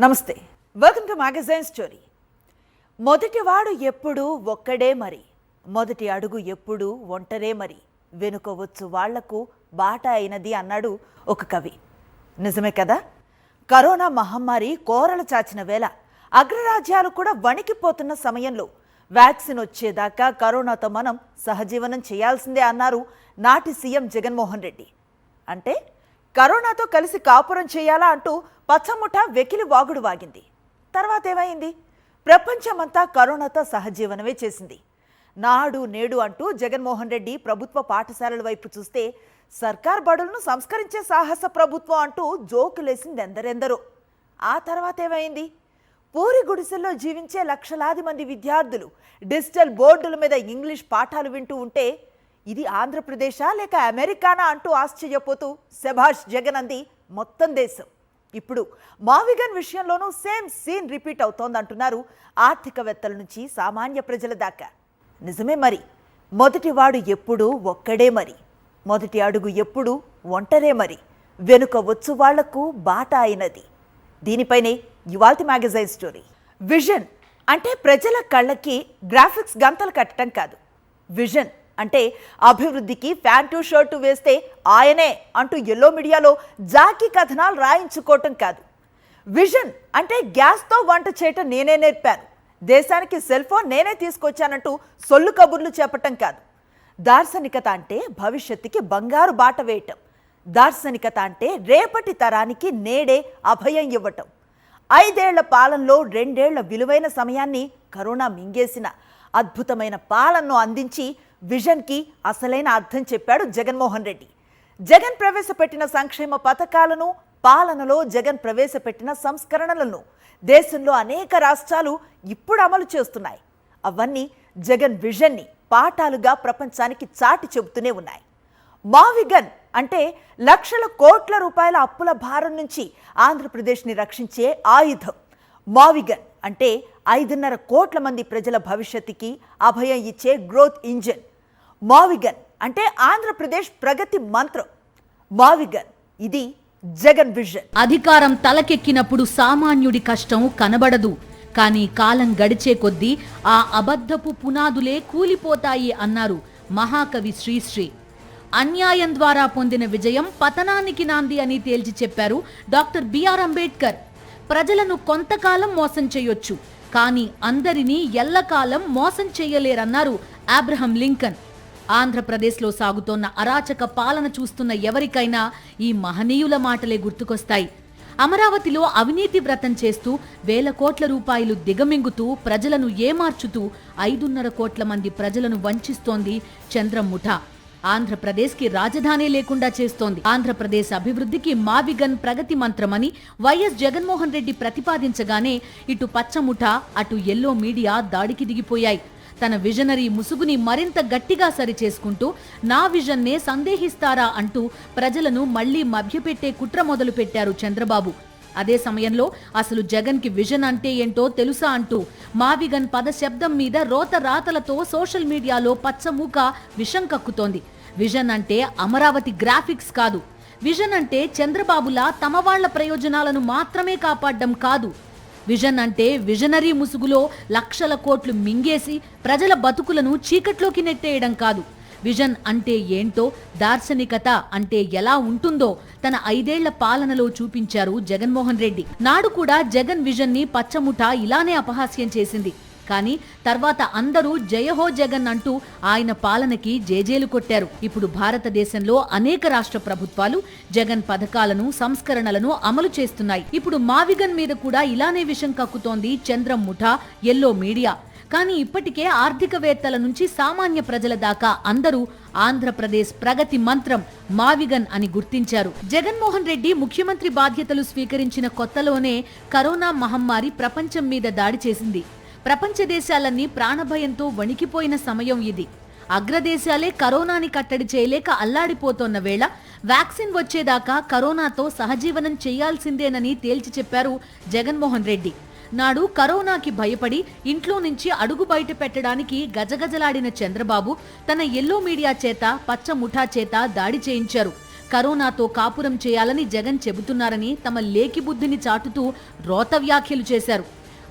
నమస్తే, welcome to magazine story. మొదటివాడు ఎప్పుడు ఒక్కడే మరి, మొదటి అడుగు ఎప్పుడు ఒంటరే మరి, వెనుకోవచ్చు వాళ్లకు బాట అయినది అన్నాడు ఒక కవి. నిజమే కదా? కరోనా మహమ్మారి కోరలు చాచిన వేళ అగ్రరాజ్యాలు కూడా వణికిపోతున్న సమయంలో వ్యాక్సిన్ వచ్చేదాకా కరోనాతో మనం సహజీవనం చేయాల్సిందే అన్నారు నాటి సీఎం జగన్మోహన్ రెడ్డి. అంటే కరోనాతో కలిసి కాపురం చేయాలా అంటూ పచ్చముఠ వెకిలి వాగుడు వాగింది. తర్వాత ఏమైంది? ప్రపంచమంతా కరోనాతో సహజీవనమే చేసింది. నాడు నేడు అంటూ జగన్మోహన్ రెడ్డి ప్రభుత్వ పాఠశాలల వైపు చూస్తే సర్కార్ బడులను సంస్కరించే సాహస ప్రభుత్వం అంటూ జోకులేసింది ఎందరెందరో. ఆ తర్వాత ఏమైంది? పూరి గుడిసెల్లో జీవించే లక్షలాది మంది విద్యార్థులు డిజిటల్ బోర్డుల మీద ఇంగ్లీష్ పాఠాలు వింటూ ఉంటే ఇది ఆంధ్రప్రదేశా లేక అమెరికానా అంటూ ఆశ్చర్యపోతూ శభాష్ జగన్ అంది మొత్తం దేశం. ఇప్పుడు మావిగన్ విషయంలోనూ సేమ్ సీన్ రిపీట్ అవుతోందంటున్నారు ఆర్థికవేత్తల నుంచి సామాన్య ప్రజల దాకా. నిజమే మరి, మొదటివాడు ఎప్పుడూ ఒక్కడే మరి, మొదటి అడుగు ఎప్పుడు ఒంటరే మరి, వెనుక వచ్చు వాళ్లకు బాట అయినది. దీనిపైనే ఇవాల్టి మ్యాగజైన్ స్టోరీ. విజన్ అంటే ప్రజల కళ్ళకి గ్రాఫిక్స్ గంతలు కట్టడం కాదు. విజన్ అంటే అభివృద్ధికి ప్యాంటు షర్టు వేస్తే ఆయనే అంటూ ఎల్లో మీడియాలో జాకీ కథనాలు రాయించుకోవటం కాదు. విజన్ అంటే గ్యాస్తో వంట చేయటం నేనే నేర్పాను, దేశానికి సెల్ ఫోన్ నేనే తీసుకొచ్చానంటూ సొల్లు కబుర్లు చెప్పటం కాదు. దార్శనికత అంటే భవిష్యత్తుకి బంగారు బాట వేయటం. దార్శనికత అంటే రేపటి తరానికి నేడే అభయం ఇవ్వటం. 5 ఏళ్ల పాలనలో 2 ఏళ్ల విలువైన సమయాన్ని కరోనా మింగేసిన అద్భుతమైన పాలనను అందించి విజన్కి అసలైన అర్థం చెప్పాడు జగన్మోహన్ రెడ్డి. జగన్ ప్రవేశపెట్టిన సంక్షేమ పథకాలను, పాలనలో జగన్ ప్రవేశపెట్టిన సంస్కరణలను దేశంలో అనేక రాష్ట్రాలు ఇప్పుడు అమలు చేస్తున్నాయి. అవన్నీ జగన్ విజన్ని పాఠాలుగా ప్రపంచానికి చాటి చెబుతూనే ఉన్నాయి. మావిగన్ అంటే లక్షల కోట్ల రూపాయల అప్పుల భారం నుంచి ఆంధ్రప్రదేశ్ని రక్షించే ఆయుధం. మావిగన్ అంటే 5.5 కోట్ల మంది ప్రజల భవిష్యత్తుకి అభయం ఇచ్చే గ్రోత్ ఇంజిన్. మావిగన్ అంటే ఆంధ్రప్రదేశ్ ప్రగతి మంత్రం. మావిగన్ ఇది జగన్ విజన్. అధికారం తలకెక్కినప్పుడు సామాన్యుడి కష్టం కనబడదు, కానీ కాలం గడిచే కొద్దీ ఆ అబద్ధపు పునాదులే కూలిపోతాయి అన్నారు మహాకవి శ్రీశ్రీ. అన్యాయం ద్వారా పొందిన విజయం పతనానికి నాంది అని తేల్చి చెప్పారు డాక్టర్ బిఆర్ అంబేద్కర్. ప్రజలను కొంతకాలం మోసం చేయొచ్చు, కానీ అందరినీ ఎల్లకాలం మోసం చేయలేరన్నారు అబ్రహం లింకన్. ఆంధ్రప్రదేశ్లో సాగుతోన్న అరాచక పాలన చూస్తున్న ఎవరికైనా ఈ మహనీయుల మాటలే గుర్తుకొస్తాయి. అమరావతిలో అవినీతి వ్రతం చేస్తూ 1000 కోట్ల రూపాయలు దిగమింగుతూ ప్రజలను ఏమార్చుతూ 5.5 కోట్ల మంది ప్రజలను వంచిస్తోంది చంద్రం ముఠా. ఆంధ్రప్రదేశ్కి రాజధాని లేకుండా చేస్తోంది. ఆంధ్రప్రదేశ్ అభివృద్ధికి మావిగన్ ప్రగతి మంత్రమని వైఎస్ జగన్మోహన్ రెడ్డి ప్రతిపాదించగానే ఇటు పచ్చముఠ అటు ఎల్లో మీడియా దాడికి దిగిపోయాయి. తన విజనరీ ముసుగుని మరింత గట్టిగా సరిచేసుకుంటూ నా విజన్నే సందేహిస్తారా అంటూ ప్రజలను మళ్లీ మభ్యపెట్టే కుట్ర మొదలు పెట్టారు చంద్రబాబు. అదే సమయంలో అసలు జగన్కి విజన్ అంటే ఏంటో తెలుసా అంటూ మావిగన్ పదశబ్దం మీద రోత రాతలతో సోషల్ మీడియాలో పచ్చమూక విషం కక్కుతోంది. విజన్ అంటే అమరావతి గ్రాఫిక్స్ కాదు. విజన్ అంటే చంద్రబాబులా తమ వాళ్ల ప్రయోజనాలను మాత్రమే కాపాడడం కాదు. విజన్ అంటే విజనరీ ముసుగులో లక్షల కోట్లు మింగేసి ప్రజల బతుకులను చీకట్లోకి నెట్టేయడం కాదు. విజన్ అంటే ఏంటో, దార్శనికత అంటే ఎలా ఉంటుందో తన 5 ఏళ్ల పాలనలో చూపించారు జగన్మోహన్ రెడ్డి. నాడు కూడా జగన్ విజన్ ని పచ్చముఠ ఇలానే అపహాస్యం చేసింది. కానీ తర్వాత అందరూ జయహో జగన్ అంటూ ఆయన పాలనకి జేజేలు కొట్టారు. ఇప్పుడు భారతదేశంలో అనేక రాష్ట్ర ప్రభుత్వాలు జగన్ పథకాలను, సంస్కరణలను అమలు చేస్తున్నాయి. ఇప్పుడు మావిగన్ మీద కూడా ఇలానే విషం కక్కుతోంది చంద్రం ముఠా, ఎల్లో మీడియా. కానీ ఇప్పటికే ఆర్థికవేత్తల నుంచి సామాన్య ప్రజల దాకా అందరూ ఆంధ్రప్రదేశ్ ప్రగతి మంత్రం మావిగన్ అని గుర్తించారు. జగన్మోహన్ రెడ్డి ముఖ్యమంత్రి బాధ్యతలు స్వీకరించిన కొత్తలోనే కరోనా మహమ్మారి ప్రపంచం మీద దాడి చేసింది. ప్రపంచ దేశాలన్నీ ప్రాణభయంతో వణికిపోయిన సమయం ఇది. అగ్రదేశాలే కరోనాని కట్టడి చేయలేక అల్లాడిపోతోన్న వేళ వ్యాక్సిన్ వచ్చేదాకా కరోనాతో సహజీవనం చేయాల్సిందేనని తేల్చి చెప్పారు జగన్మోహన్ రెడ్డి. నాడు కరోనాకి భయపడి ఇంట్లో నుంచి అడుగు బయట పెట్టడానికి గజగజలాడిన చంద్రబాబు తన ఎల్లో మీడియా చేత, పచ్చ ముఠా చేత దాడి చేయించారు. కరోనాతో కాపురం చేయాలని జగన్ చెబుతున్నారని తమ లేకి బుద్ధిని చాటుతూ రోత వ్యాఖ్యలు చేశారు.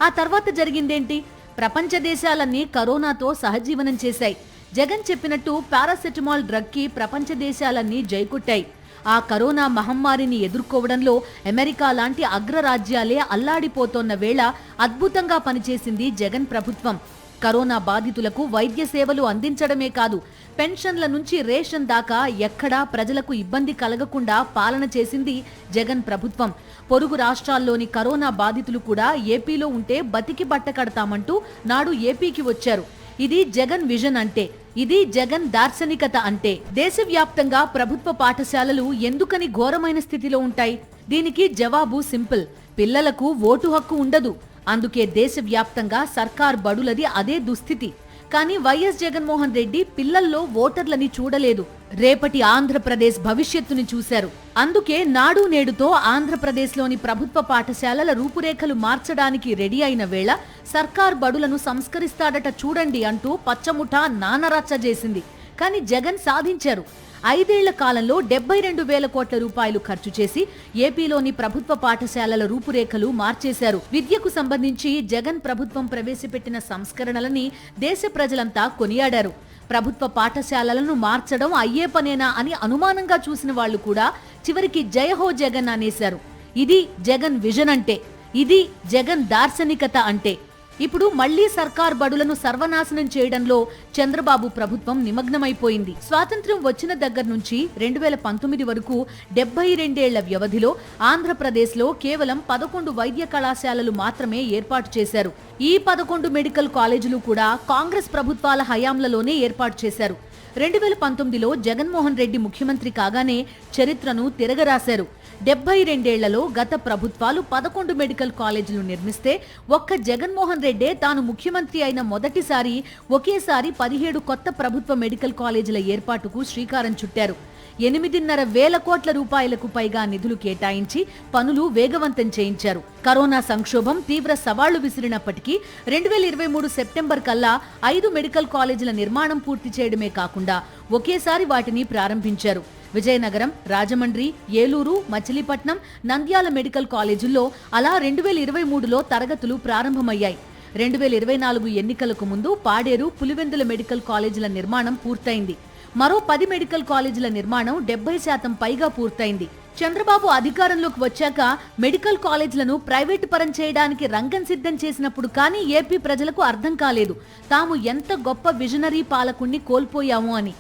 ఆ తర్వాత జరిగిందేంటి? ప్రపంచ దేశాలన్నీ కరోనాతో సహజీవనం చేశాయి. జగన్ చెప్పినట్టు పారాసెటమాల్ డ్రగ్కి ప్రపంచ దేశాలన్నీ జైకొట్టాయి. ఆ కరోనా మహమ్మారిని ఎదుర్కోవడంలో అమెరికా లాంటి అగ్రరాజ్యాలే అల్లాడిపోతోన్న వేళ అద్భుతంగా పనిచేసింది జగన్ ప్రభుత్వం. కరోనా బాధితులకు వైద్య సేవలు అందించడమే కాదు, పెన్షన్ల నుంచి రేషన్ దాకా ఎక్కడా ప్రజలకు ఇబ్బంది కలగకుండా పాలన చేసింది జగన్ ప్రభుత్వం. పొరుగు రాష్ట్రాల్లోని కరోనా బాధితులు కూడా ఏపీలో ఉంటే బతికి బట్ట కడతామంటూ నాడు ఏపీకి వచ్చారు. ఇది జగన్ విజన్ అంటే, ఇది జగన్ దార్శనికత అంటే. దేశవ్యాప్తంగా ప్రభుత్వ పాఠశాలలు ఎందుకని ఘోరమైన స్థితిలో ఉంటాయి? దీనికి జవాబు సింపుల్: పిల్లలకు ఓటు హక్కు ఉండదు. అందుకే దేశవ్యాప్తంగా సర్కార్ బడులది అదే దుస్థితి. కానీ వైఎస్ జగన్మోహన్ రెడ్డి పిల్లల్లో ఓటర్లని చూడలేదు, రేపటి ఆంధ్రప్రదేశ్ భవిష్యత్తుని చూశారు. అందుకే నాడు నేడుతో ఆంధ్రప్రదేశ్లోని ప్రభుత్వ పాఠశాలల రూపురేఖలు మార్చడానికి రెడీ అయిన వేళ సర్కార్ బడులను సంస్కరిస్తాడట చూడండి అంటూ పచ్చముఠా నానరచ్చ చేసింది. కానీ జగన్ సాధించారు. 5 ఏళ్ల కాలంలో 72,000 కోట్ల రూపాయలు ఖర్చు చేసి ఏపీలోని ప్రభుత్వ పాఠశాలల రూపురేఖలు మార్చేశారు. విద్యకు సంబంధించి జగన్ ప్రభుత్వం ప్రవేశపెట్టిన సంస్కరణలని దేశ ప్రజలంతా కొనియాడారు. ప్రభుత్వ పాఠశాలలను మార్చడం అయ్యే పనేనా అని అనుమానంగా చూసిన వాళ్లు కూడా చివరికి జయహో జగన్ అనేశారు. ఇది జగన్ విజన్ అంటే, ఇది జగన్ దార్శనికత అంటే. ఇప్పుడు మళ్లీ సర్కార్ బడులను సర్వనాశనం చేయడంలో చంద్రబాబు ప్రభుత్వం నిమగ్నమైపోయింది. స్వాతంత్ర్యం వచ్చిన దగ్గర నుంచి 2019 వరకు 72 ఏళ్ల వ్యవధిలో ఆంధ్రప్రదేశ్లో కేవలం 11 వైద్య కళాశాలలు మాత్రమే ఏర్పాటు చేశారు. ఈ 11 మెడికల్ కాలేజీలు కూడా కాంగ్రెస్ ప్రభుత్వాల హయాంలలోనే ఏర్పాటు చేశారు. 2019లో జగన్మోహన్ రెడ్డి ముఖ్యమంత్రి కాగానే చరిత్రను తిరగరాశారు. 72 ఏళ్లలో గత ప్రభుత్వాలు 11 మెడికల్ కాలేజీలు నిర్మిస్తే ఒక్క జగన్మోహన్ రెడ్డే తాను ముఖ్యమంత్రి అయిన మొదటిసారి ఒకేసారి 17 కొత్త ప్రభుత్వ మెడికల్ కాలేజీల ఏర్పాటుకు శ్రీకారం చుట్టారు. 8,500 కోట్ల రూపాయలకు పైగా నిధులు కేటాయించి పనులు వేగవంతం చేయించారు. కరోనా సంక్షోభం తీవ్ర సవాళ్లు విసిరినప్పటికీ 2023 సెప్టెంబర్ కల్లా 5 మెడికల్ కాలేజీల నిర్మాణం పూర్తి చేయడమే కాకుండా ఒకేసారి వాటిని ప్రారంభించారు. విజయనగరం, రాజమండ్రి, ఏలూరు, మచిలీపట్నం, నంద్యాల మెడికల్ కాలేజీల్లో అలా 2023లో తరగతులు ప్రారంభమయ్యాయి. 2024 ఎన్నికలకు ముందు పాడేరు, పులివెందుల మెడికల్ కాలేజీల నిర్మాణం పూర్తయింది. మరో 10 మెడికల్ కాలేజీల నిర్మాణం 70% పైగా పూర్తయింది. చంద్రబాబు అధికారంలోకి వచ్చాక మెడికల్ కాలేజీలను ప్రైవేటు పరం చేయడానికి రంగం సిద్ధం చేసినప్పుడు కానీ ఏపీ ప్రజలకు అర్థం కాలేదు తాము ఎంత గొప్ప విజనరీ పాలకుణ్ణి కోల్పోయాము అని.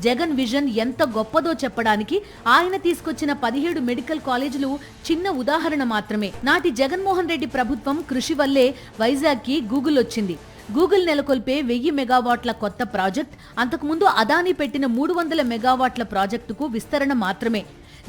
జగన్ విజన్ ఎంత గొప్పదో చెప్పడానికి ఆయన తీసుకొచ్చిన 17 మెడికల్ కాలేజీలు చిన్న ఉదాహరణ మాత్రమే. నాటి జగన్మోహన్ రెడ్డి ప్రభుత్వం కృషి వల్లే వైజాగ్కి గూగుల్ వచ్చింది. గూగుల్ నెలకొల్పే 1000 మెగావాట్ల కొత్త ప్రాజెక్ట్ అంతకుముందు అదానీ పెట్టిన 300 మెగావాట్ల ప్రాజెక్టుకు విస్తరణ మాత్రమే.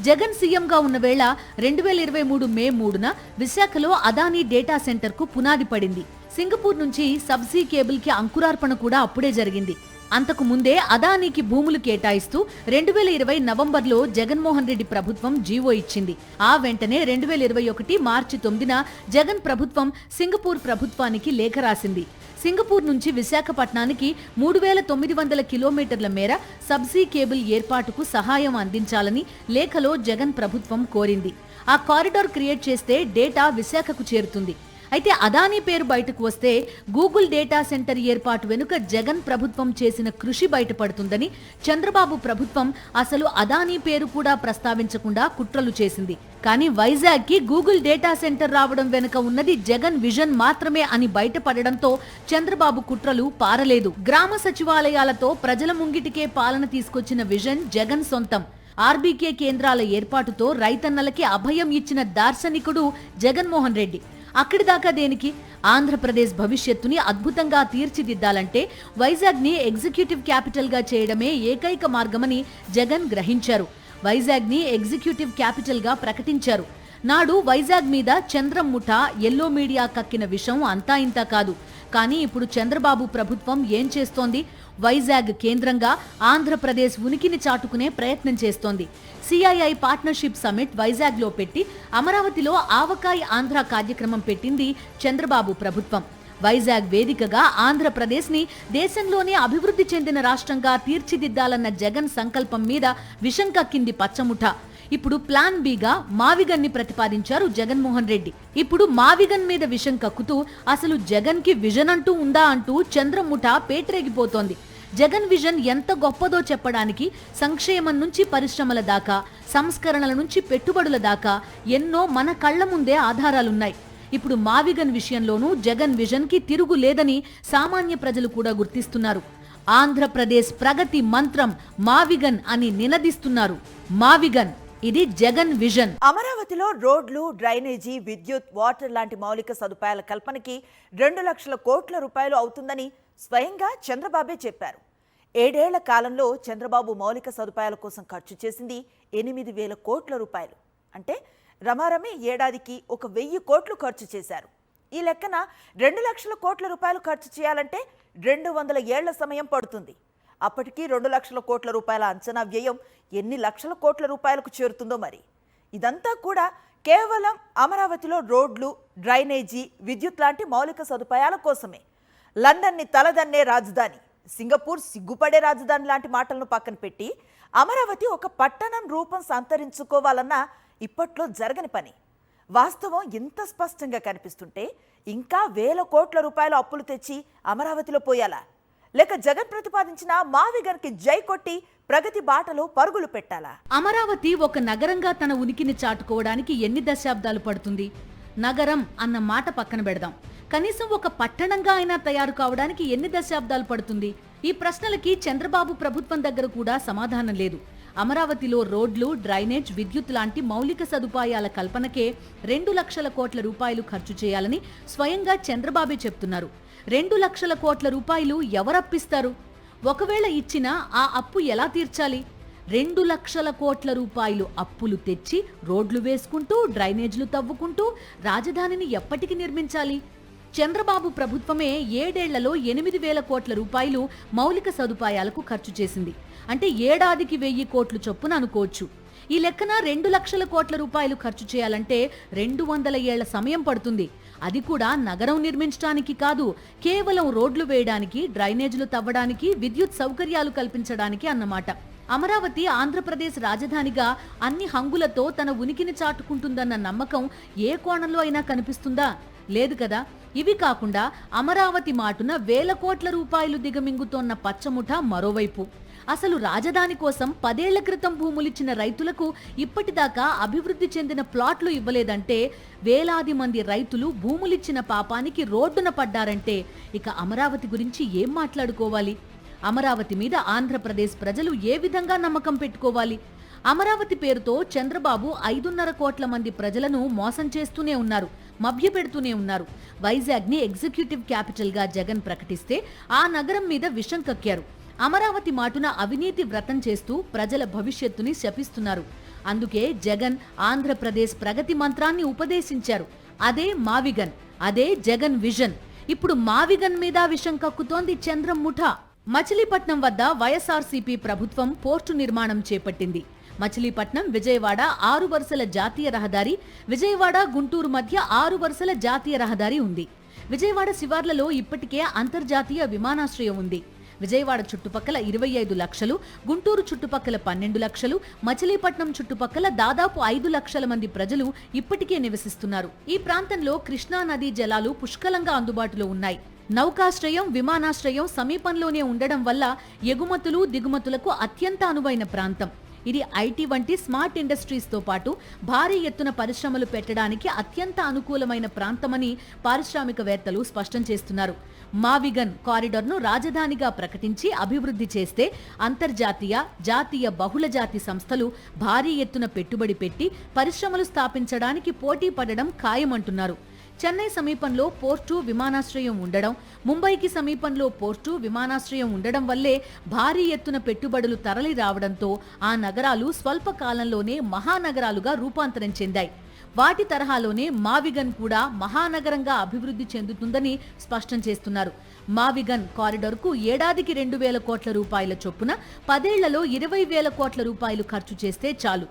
జగన్ సీఎంగా ఉన్న వేళ 2023 మే 3న విశాఖలో అదానీ డేటా సెంటర్కు పునాది పడింది. సింగపూర్ నుంచి సబ్సీ కేబుల్కి అంకురార్పణ కూడా అప్పుడే జరిగింది. అంతకు ముందే అదానీకి భూములు కేటాయిస్తూ 2020 నవంబర్లో జగన్మోహన్ రెడ్డి ప్రభుత్వం జీవో ఇచ్చింది. ఆ వెంటనే 2021 మార్చి 9న జగన్ ప్రభుత్వం సింగపూర్ ప్రభుత్వానికి లేఖ రాసింది. సింగపూర్ నుంచి విశాఖపట్నానికి 3,900 కిలోమీటర్ల మేర సబ్సీ కేబుల్ ఏర్పాటుకు సహాయం అందించాలని లేఖలో జగన్ ప్రభుత్వం కోరింది. ఆ కారిడార్ క్రియేట్ చేస్తే డేటా విశాఖకు చేరుతుంది. అయితే అదానీ పేరు బయటకు వస్తే గూగుల్ డేటా సెంటర్ ఏర్పాటు వెనుక జగన్ ప్రభుత్వం చేసిన కృషి బయటపడుతుందని చంద్రబాబు ప్రభుత్వం అసలు అదానీ పేరు కూడా ప్రస్తావించకుండా కుట్రలు చేసింది. కానీ వైజాగ్కి గూగుల్ డేటా సెంటర్ రావడం వెనుక ఉన్నది జగన్ విజన్ మాత్రమే అని బయటపడడంతో చంద్రబాబు కుట్రలు పారలేదు. గ్రామ సచివాలయాలతో ప్రజల ముంగిటికే పాలన తీసుకొచ్చిన విజన్ జగన్ సొంతం. ఆర్బీకే కేంద్రాల ఏర్పాటుతో రైతన్నలకి అభయం ఇచ్చిన దార్శనికుడు జగన్మోహన్ రెడ్డి. అక్కడి దాకా దేనికి? ఆంధ్రప్రదేశ్ భవిష్యత్తుని అద్భుతంగా తీర్చిదిద్దాలంటే వైజాగ్ని ఎగ్జిక్యూటివ్ క్యాపిటల్గా చేయడమే ఏకైక మార్గమని జగన్ గ్రహించారు. వైజాగ్ని ఎగ్జిక్యూటివ్ క్యాపిటల్గా ప్రకటించారు. నాడు వైజాగ్ మీద చంద్రం ముఠా ఎల్లో మీడియా కక్కిన విషయం అంతా ఇంతా కాదు. కానీ ఇప్పుడు చంద్రబాబు ప్రభుత్వం ఏం చేస్తోంది? వైజాగ్ కేంద్రంగా ఆంధ్రప్రదేశ్ ఉనికిని చాటుకునే ప్రయత్నం చేస్తోంది. సిఐఐ పార్ట్నర్షిప్ సమిట్ వైజాగ్లో పెట్టి అమరావతిలో ఆవకాయ్ ఆంధ్ర కార్యక్రమం పెట్టింది చంద్రబాబు ప్రభుత్వం. వైజాగ్ వేదికగా ఆంధ్రప్రదేశ్ని దేశంలోనే అభివృద్ధి చెందిన రాష్ట్రంగా తీర్చిదిద్దాలన్న జగన్ సంకల్పం మీద విషం కక్కింది పచ్చముఠ. ఇప్పుడు ప్లాన్ బిగా మావిగన్ని ప్రతిపాదించారు జగన్మోహన్ రెడ్డి. ఇప్పుడు మావిగన్ మీద విషం కక్కుతూ అసలు జగన్ కి విజన్ అంటూ ఉందా అంటూ చంద్రముఠ పేటరేగిపోతోంది. జగన్ విజన్ ఎంత గొప్పదో చెప్పడానికి సంక్షేమం నుంచి పరిశ్రమల దాకా, సంస్కరణల నుంచి పెట్టుబడుల దాకా ఎన్నో మన కళ్ల ముందే ఆధారాలున్నాయి. ఇప్పుడు మావిగన్ విషయంలోనూ జగన్ విజన్ కి తిరుగు లేదని సామాన్య ప్రజలు కూడా గుర్తిస్తున్నారు. ఆంధ్రప్రదేశ్ ప్రగతి మంత్రం మావిగన్ అని నినదిస్తున్నారు. మావిగన్, ఇది జగన్ విజన్. అమరావతిలో రోడ్లు, డ్రైనేజీ, విద్యుత్, వాటర్ లాంటి మౌలిక సదుపాయాల కల్పనకి 2 లక్షల కోట్ల రూపాయలు అవుతుందని స్వయంగా చంద్రబాబే చెప్పారు. 7 ఏళ్ల కాలంలో చంద్రబాబు మౌలిక సదుపాయాల కోసం ఖర్చు చేసింది 8,000 కోట్ల రూపాయలు. అంటే రమారమి ఏడాదికి 1,000 కోట్లు ఖర్చు చేశారు. ఈ లెక్కన 2 లక్షల కోట్ల రూపాయలు ఖర్చు చేయాలంటే 200 ఏళ్ల సమయం పడుతుంది. అప్పటికి 2 లక్షల కోట్ల రూపాయల అంచనా వ్యయం ఎన్ని లక్షల కోట్ల రూపాయలకు చేరుతుందో మరి. ఇదంతా కూడా కేవలం అమరావతిలో రోడ్లు, డ్రైనేజీ, విద్యుత్ లాంటి మౌలిక సదుపాయాల కోసమే. లండన్ని తలదన్నే రాజధాని, సింగపూర్ సిగ్గుపడే రాజధాని లాంటి మాటలను పక్కన పెట్టి అమరావతి ఒక పట్టణం రూపం సంతరించుకోవాలన్నా ఇప్పట్లో జరగని పని. వాస్తవం ఇంత స్పష్టంగా కనిపిస్తుంటే ఇంకా 1,000 కోట్ల రూపాయల అప్పులు తెచ్చి అమరావతిలో పోయాలా? లేక జగన్ ప్రతిపాదించిన మావిగన్కి జై కొట్టి ప్రగతి బాటలో పరుగులు పెట్టాలా? అమరావతి ఒక నగరంగా తన ఉనికిని చాటుకోవడానికి ఎన్ని దశాబ్దాలు పడుతుంది? నగరం అన్న మాట పక్కన పెడదాం, కనీసం ఒక పట్టణంగా అయినా తయారు కావడానికి ఎన్ని దశాబ్దాలు పడుతుంది? ఈ ప్రశ్నలకి చంద్రబాబు ప్రభుత్వం దగ్గర కూడా సమాధానం లేదు. అమరావతిలో రోడ్లు, డ్రైనేజ్, విద్యుత్ లాంటి మౌలిక సదుపాయాల కల్పనకే 2 లక్షల కోట్ల రూపాయలు ఖర్చు చేయాలని స్వయంగా చంద్రబాబే చెప్తున్నారు. 2 లక్షల కోట్ల రూపాయలు ఎవరప్పిస్తారు? ఒకవేళ ఇచ్చినా ఆ అప్పు ఎలా తీర్చాలి? 2 లక్షల కోట్ల రూపాయలు అప్పులు తెచ్చి రోడ్లు వేసుకుంటూ, డ్రైనేజ్లు తవ్వుకుంటూ రాజధానిని ఎప్పటికి నిర్మించాలి? చంద్రబాబు ప్రభుత్వమే 7 ఏళ్లలో 8,000 కోట్ల రూపాయలు మౌలిక సదుపాయాలకు ఖర్చు చేసింది. అంటే ఏడాదికి 1,000 కోట్లు చొప్పున అనుకోవచ్చు. ఈ లెక్కన 2 లక్షల కోట్ల రూపాయలు ఖర్చు చేయాలంటే 200 ఏళ్ల సమయం పడుతుంది. అది కూడా నగరం నిర్మించడానికి కాదు, కేవలం రోడ్లు వేయడానికి, డ్రైనేజీలు తవ్వడానికి, విద్యుత్ సౌకర్యాలు కల్పించడానికి అన్నమాట. అమరావతి ఆంధ్రప్రదేశ్ రాజధానిగా అన్ని హంగులతో తన ఉనికిని చాటుకుంటుందన్న నమ్మకం ఏ కోణంలో అయినా కనిపిస్తుందా? లేదు కదా. ఇవి కాకుండా అమరావతి మాటున 1,000 కోట్ల రూపాయలు దిగమింగుతోన్న పచ్చముఠ మరోవైపు. అసలు రాజధాని కోసం 10 ఏళ్ల క్రితం భూములిచ్చిన రైతులకు ఇప్పటిదాకా అభివృద్ధి చెందిన ప్లాట్లు ఇవ్వలేదంటే, వేలాది మంది రైతులు భూములిచ్చిన పాపానికి రోడ్డున పడ్డారంటే ఇక అమరావతి గురించి ఏం మాట్లాడుకోవాలి? అమరావతి మీద ఆంధ్రప్రదేశ్ ప్రజలు ఏ విధంగా నమ్మకం పెట్టుకోవాలి? అమరావతి పేరుతో చంద్రబాబు 5.5 కోట్ల మంది ప్రజలను మోసం చేస్తూనే ఉన్నారు, మభ్యపెడుతూనే ఉన్నారు. వైజాగ్ని ఎగ్జిక్యూటివ్ క్యాపిటల్ గా జగన్ ప్రకటిస్తే ఆ నగరం మీద విషం కక్కారు. అమరావతి మాటున అవినీతి వ్రతం చేస్తూ ప్రజల భవిష్యత్తుని శపిస్తున్నారు. అందుకే జగన్ ఆంధ్రప్రదేశ్ ప్రగతి మంత్రాన్ని ఉపదేశించారు. అదే మావిగన్, అదే జగన్ విజన్. ఇప్పుడు మావిగన్ మీద విషం కక్కుతోంది చంద్రముఠ. మచిలీపట్నం వద్ద వైఎస్ఆర్సీపీ ప్రభుత్వం పోర్టు నిర్మాణం చేపట్టింది. మచిలీపట్నం విజయవాడ 6 వరుసల జాతీయ రహదారి, విజయవాడ గుంటూరు మధ్య 6 వరుసల జాతీయ రహదారి ఉంది. విజయవాడ శివార్లలో ఇప్పటికే అంతర్జాతీయ విమానాశ్రయం ఉంది. విజయవాడ చుట్టుపక్కల 25 లక్షలు, గుంటూరు చుట్టుపక్కల 12 లక్షలు, మచిలీపట్నం చుట్టుపక్కల దాదాపు 5 లక్షల మంది ప్రజలు ఇప్పటికే నివసిస్తున్నారు. ఈ ప్రాంతంలో కృష్ణా నదీ జలాలు పుష్కలంగా అందుబాటులో ఉన్నాయి. నౌకాశ్రయం, విమానాశ్రయం సమీపంలోనే ఉండడం వల్ల ఎగుమతులు, దిగుమతులకు అత్యంత అనువైన ప్రాంతం. ఇది ఐటీ వంటి స్మార్ట్ ఇండస్ట్రీస్ తో పాటు భారీ ఎత్తున పరిశ్రమలు పెట్టడానికి అత్యంత అనుకూలమైన ప్రాంతమని పారిశ్రామికవేత్తలు స్పష్టం చేస్తున్నారు. మావిగన్ కారిడార్ను రాజధానిగా ప్రకటించి అభివృద్ధి చేస్తే అంతర్జాతీయ, జాతీయ బహుళజాతి సంస్థలు భారీ ఎత్తున పెట్టుబడి పెట్టి పరిశ్రమలు స్థాపించడానికి పోటీ పడడం ఖాయమంటున్నారు. చెన్నై సమీపంలో పోర్టు, విమానాశ్రయం ఉండడం, ముంబైకి సమీపంలో పోర్టు, విమానాశ్రయం ఉండడం వల్లే భారీ ఎత్తున పెట్టుబడులు తరలి రావడంతో ఆ నగరాలు స్వల్ప కాలంలోనే మహానగరాలుగా రూపాంతరం చెందాయి. వాటి తరహాలోనే మావిగన్ కూడా మహానగరంగా అభివృద్ధి చెందుతుందని స్పష్టం చేస్తున్నారు. మావిగన్ కారిడార్కు ఏడాదికి 2,000 కోట్ల రూపాయల చొప్పున 10 ఏళ్లలో 20,000 కోట్ల రూపాయలు ఖర్చు చేస్తే చాలు.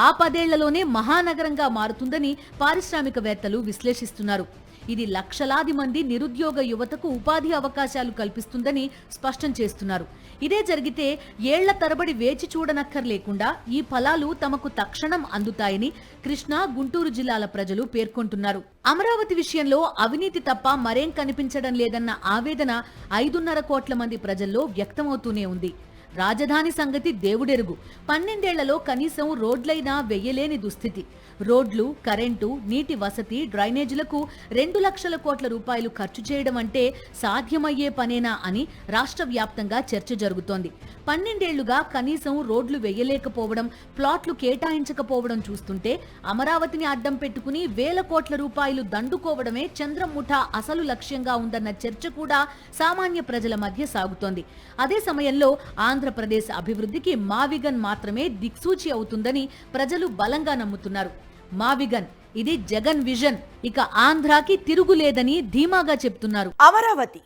ఆ 10 ఏళ్లలోనే మహానగరంగా మారుతుందని పారిశ్రామికవేత్తలు విశ్లేషిస్తున్నారు. ఇది లక్షలాది మంది నిరుద్యోగ యువతకు ఉపాధి అవకాశాలు కల్పిస్తుందని స్పష్టం చేస్తున్నారు. ఇదే జరిగితే ఏళ్ల తరబడి వేచి చూడనక్కర్లేకుండా ఈ ఫలాలు తమకు తక్షణం అందుతాయని కృష్ణా, గుంటూరు జిల్లాల ప్రజలు పేర్కొంటున్నారు. అమరావతి విషయంలో అవినీతి తప్ప మరేం కనిపించడం లేదన్న ఆవేదన 5.5 కోట్ల మంది ప్రజల్లో వ్యక్తమవుతూనే ఉంది. రాజధాని సంగతి దేవుడెరుగు. 12 ఏళ్లలో కనీసం రోడ్లైనా వెయ్యలేని దుస్థితి. రోడ్లు, కరెంటు, నీటి వసతి, డ్రైనేజీలకు 2 లక్షల కోట్ల రూపాయలు ఖర్చు చేయడం అంటే సాధ్యమయ్యే పనేనా అని రాష్ట్ర వ్యాప్తంగా చర్చ జరుగుతోంది. 12 ఏళ్లుగా కనీసం రోడ్లు వెయ్యలేకపోవడం, ప్లాట్లు కేటాయించకపోవడం చూస్తుంటే అమరావతిని అడ్డం పెట్టుకుని వేల కోట్ల రూపాయలు దండుకోవడమే చంద్రం ముఠా అసలు లక్ష్యంగా ఉందన్న చర్చ కూడా సామాన్య ప్రజల మధ్య సాగుతోంది. అదే సమయంలో ఆంధ్రప్రదేశ్ అభివృద్ధికి మావిగన్ మాత్రమే దిక్సూచి అవుతుందని ప్రజలు బలంగా నమ్ముతున్నారు. మావిగన్ ఇది జగన్ విజన్, ఇక ఆంధ్రాకి తిరుగులేదని ధీమాగా చెప్తున్నారు. అమరావతి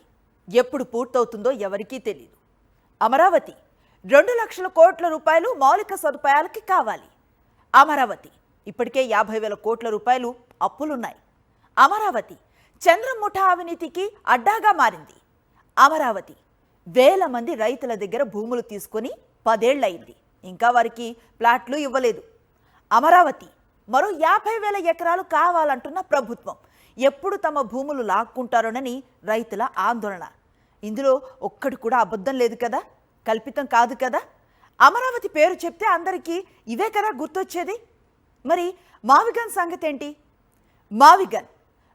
ఎప్పుడు పూర్తవుతుందో ఎవరికీ తెలియదు. అమరావతి 2 లక్షల కోట్ల రూపాయలు మౌలిక సదుపాయాలకి కావాలి. అమరావతి ఇప్పటికే 50,000 కోట్ల రూపాయలు అప్పులున్నాయి. అమరావతి చంద్రం ముఠా అవినీతికి అడ్డాగా మారింది. అమరావతి వేల మంది రైతుల దగ్గర భూములు తీసుకొని 10 ఏళ్లయింది. ఇంకా వారికి ప్లాట్లు ఇవ్వలేదు. అమరావతి మరో 50,000 ఎకరాలు కావాలంటున్న ప్రభుత్వం. ఎప్పుడు తమ భూములు లాక్కుంటారోనని రైతుల ఆందోళన. ఇందులో ఒక్కడు కూడా అబద్ధం లేదు కదా, కల్పితం కాదు కదా. అమరావతి పేరు చెప్తే అందరికీ ఇవే కదా గుర్తొచ్చేది. మరి మావిగన్ సంగతి ఏంటి? మావిగన్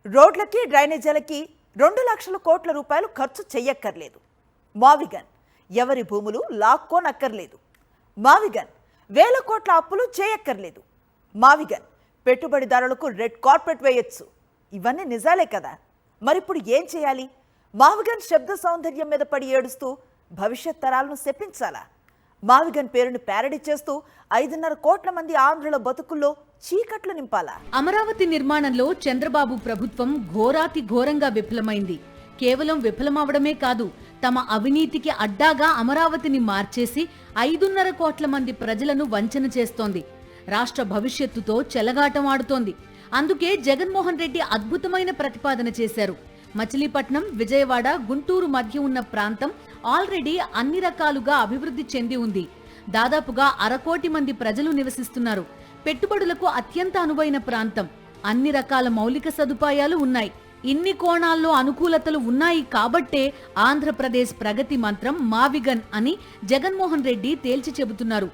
రోడ్లకి, డ్రైనేజీలకి 2 లక్షల కోట్ల రూపాయలు ఖర్చు చెయ్యక్కర్లేదు. మావిగన్ ఎవరి భూములు లాక్కోనక్కర్లేదు. మావిగన్ వేల కోట్ల అప్పులు చేయక్కర్లేదు. మావిగన్ పెట్టుబడిదారులకు రెడ్ కార్పెట్ వేయొచ్చు. ఇవన్నీ నిజాలే కదా. మరిప్పుడు ఏం చేయాలి? మావిగన్ శబ్ద సౌందర్యం మీద పడి ఏడుస్తూ భవిష్యత్ తరాలను శపించాలా? మావిగన్ పేరును ప్యారడీ చేస్తూ 5.5 కోట్ల మంది ఆంధ్రుల బతుకుల్లో చీకట్లు నింపాలా? అమరావతి నిర్మాణంలో చంద్రబాబు ప్రభుత్వం ఘోరాతి ఘోరంగా విఫలమైంది. కేవలం విఫలమవడమే కాదు, తమ అవినీతికి అడ్డాగా అమరావతిని మార్చేసి 5.5 కోట్ల మంది ప్రజలను వంచన చేస్తోంది. రాష్ట్ర భవిష్యత్తుతో చెలగాటం ఆడుతోంది. అందుకే జగన్మోహన్ రెడ్డి అద్భుతమైన ప్రతిపాదన చేశారు. మచిలీపట్నం, విజయవాడ, గుంటూరు మధ్య ఉన్న ప్రాంతం ఆల్రెడీ అన్ని రకాలుగా అభివృద్ధి చెంది ఉంది. దాదాపుగా 1/2 కోటి మంది ప్రజలు నివసిస్తున్నారు. పెట్టుబడులకు అత్యంత అనువైన ప్రాంతం. అన్ని రకాల మౌలిక సదుపాయాలు ఉన్నాయి. ఇన్ని కోణాల్లో అనుకూలతలు ఉన్నాయి కాబట్టే ఆంధ్రప్రదేశ్ ప్రగతి మంత్రం మావిగన్ అని జగన్మోహన్ రెడ్డి తేల్చి చెబుతున్నారు.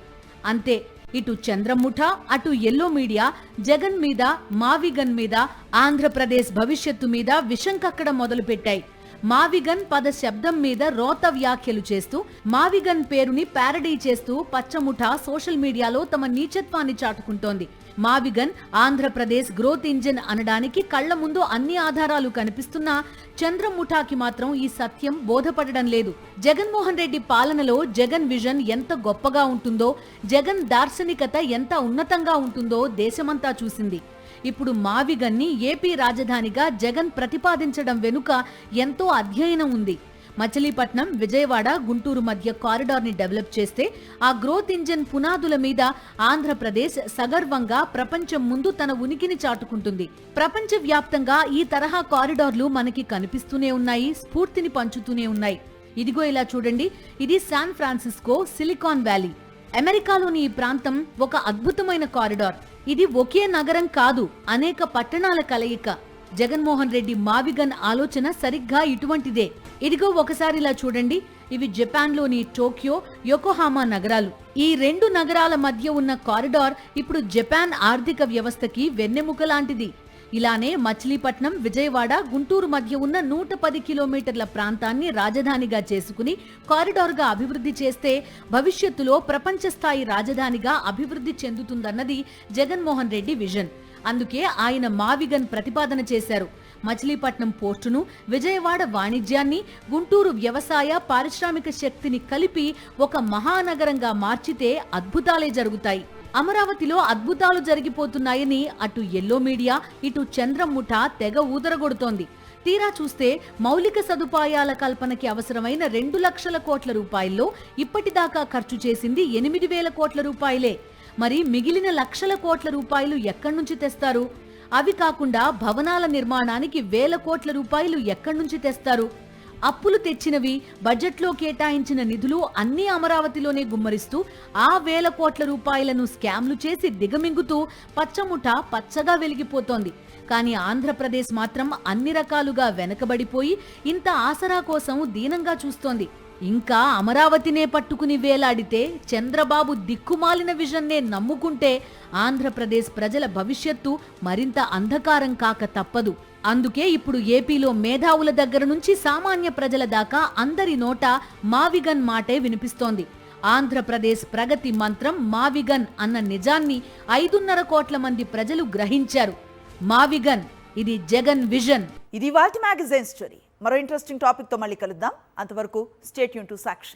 అంతే, ఇటు చంద్రం ముఠా, అటు ఎల్లో మీడియా జగన్ మీద, మావిగన్ మీద, ఆంధ్రప్రదేశ్ భవిష్యత్తు మీద విషం కక్కడం మొదలుపెట్టాయి. మావిగన్ పద శబ్దం మీద రోత వ్యాఖ్యలు చేస్తూ, మావిగన్ పేరుని ప్యారడీ చేస్తూ పచ్చముఠా సోషల్ మీడియాలో తమ నీచత్వాన్ని చాటుకుంటోంది. మావిగన్ ఆంధ్రప్రదేశ్ గ్రోత్ ఇంజిన్ అనడానికి కళ్ల ముందు అన్ని ఆధారాలు కనిపిస్తున్నా చంద్రం ముఠాకి మాత్రం ఈ సత్యం బోధపడడం లేదు. జగన్మోహన్ రెడ్డి పాలనలో జగన్ విజన్ ఎంత గొప్పగా ఉంటుందో, జగన్ దార్శనికత ఎంత ఉన్నతంగా ఉంటుందో దేశమంతా చూసింది. ఇప్పుడు మావిగన్ని ఏపీ రాజధానిగా జగన్ ప్రతిపాదించడం వెనుక ఎంతో అధ్యయనం ఉంది. మచిలీపట్నం, విజయవాడ, గుంటూరు మధ్య కారిడార్ ని డెవలప్ చేస్తే ఆ గ్రోత్ ఇంజిన్ పునాదుల మీద ఆంధ్రప్రదేశ్ సగర్వంగా ప్రపంచం ముందు తన ఉనికిని చాటుకుంటుంది. ప్రపంచ వ్యాప్తంగా ఈ తరహా కారిడార్లు మనకి కనిపిస్తూనే ఉన్నాయి, స్ఫూర్తిని పంచుతూనే ఉన్నాయి. ఇదిగో ఇలా చూడండి, ఇది శాన్ ఫ్రాన్సిస్కో సిలికాన్ వ్యాలీ. అమెరికాలోని ఈ ప్రాంతం ఒక అద్భుతమైన కారిడార్. ఇది ఒకే నగరం కాదు, అనేక పట్టణాల కలయిక. జగన్మోహన్ రెడ్డి మావిగన్ ఆలోచన సరిగ్గా ఇటువంటిదే. ఇదిగో ఒకసారి ఇలా చూడండి, ఇవి జపాన్లోని టోక్యో, యొకోహామా నగరాలు. ఈ 2 నగరాల మధ్య ఉన్న కారిడార్ ఇప్పుడు జపాన్ ఆర్థిక వ్యవస్థకి వెన్నెముక లాంటిది. ఇలానే మచిలీపట్నం, విజయవాడ, గుంటూరు మధ్య ఉన్న 110 కిలోమీటర్ల ప్రాంతాన్ని రాజధానిగా చేసుకుని కారిడార్గా అభివృద్ధి చేస్తే భవిష్యత్తులో ప్రపంచ స్థాయి రాజధానిగా అభివృద్ధి చెందుతుందన్నది జగన్మోహన్ రెడ్డి విజన్. అందుకే ఆయన మావిగన్ ప్రతిపాదన చేశారు. మచిలీపట్నం పోర్టును, విజయవాడ వాణిజ్యాన్ని, గుంటూరు వ్యవసాయ, పారిశ్రామిక శక్తిని కలిపి ఒక మహానగరంగా మార్చితే అద్భుతాలే జరుగుతాయి. అమరావతిలో అద్భుతాలు జరిగిపోతున్నాయని అటు ఎల్లో మీడియా, ఇటు చంద్రం ముఠా తెగ ఊదరగొడుతోంది. తీరా చూస్తే మౌలిక సదుపాయాల కల్పనకి అవసరమైన 2 లక్షల కోట్ల రూపాయల్లో ఇప్పటిదాకా ఖర్చు చేసింది 8,000 కోట్ల రూపాయలే. మరి మిగిలిన లక్షల కోట్ల రూపాయలు ఎక్కడి నుంచి తెస్తారు? అవి కాకుండా భవనాల నిర్మాణానికి వేల కోట్ల రూపాయలు ఎక్కడి నుంచి తెస్తారు? అప్పులు తెచ్చినవి, బడ్జెట్లో కేటాయించిన నిధులు అన్నీ అమరావతిలోనే గుమ్మరిస్తూ ఆ వేల కోట్ల రూపాయలను స్కామ్లు చేసి దిగమింగుతూ పచ్చముఠ పచ్చగా వెలిగిపోతోంది. కానీ ఆంధ్రప్రదేశ్ మాత్రం అన్ని రకాలుగా వెనకబడిపోయి ఇంత ఆసరా కోసం దీనంగా చూస్తోంది. ఇంకా అమరావతినే పట్టుకుని వేలాడితే, చంద్రబాబు దిక్కుమాలిన విజన్నే నమ్ముకుంటే ఆంధ్రప్రదేశ్ ప్రజల భవిష్యత్తు మరింత అంధకారం కాక తప్పదు. అందుకే ఇప్పుడు ఏపీలో మేధావుల దగ్గర నుంచి సామాన్య ప్రజల దాకా అందరి నోట మావిగన్ మాటే వినిపిస్తోంది. ఆంధ్రప్రదేశ్ ప్రగతి మంత్రం మావిగన్ అన్న నిజాన్ని 5.5 కోట్ల మంది ప్రజలు గ్రహించారు. మావిగన్, ఇది జగన్ విజన్. ఇది వాల్టి మ్యాగజైన్ స్టోరీ. మరో ఇంట్రెస్టింగ్ టాపిక్ తో మళ్ళీ కలుద్దాం. అంతవరకు స్టే ట్యూన్ టు సాక్షి.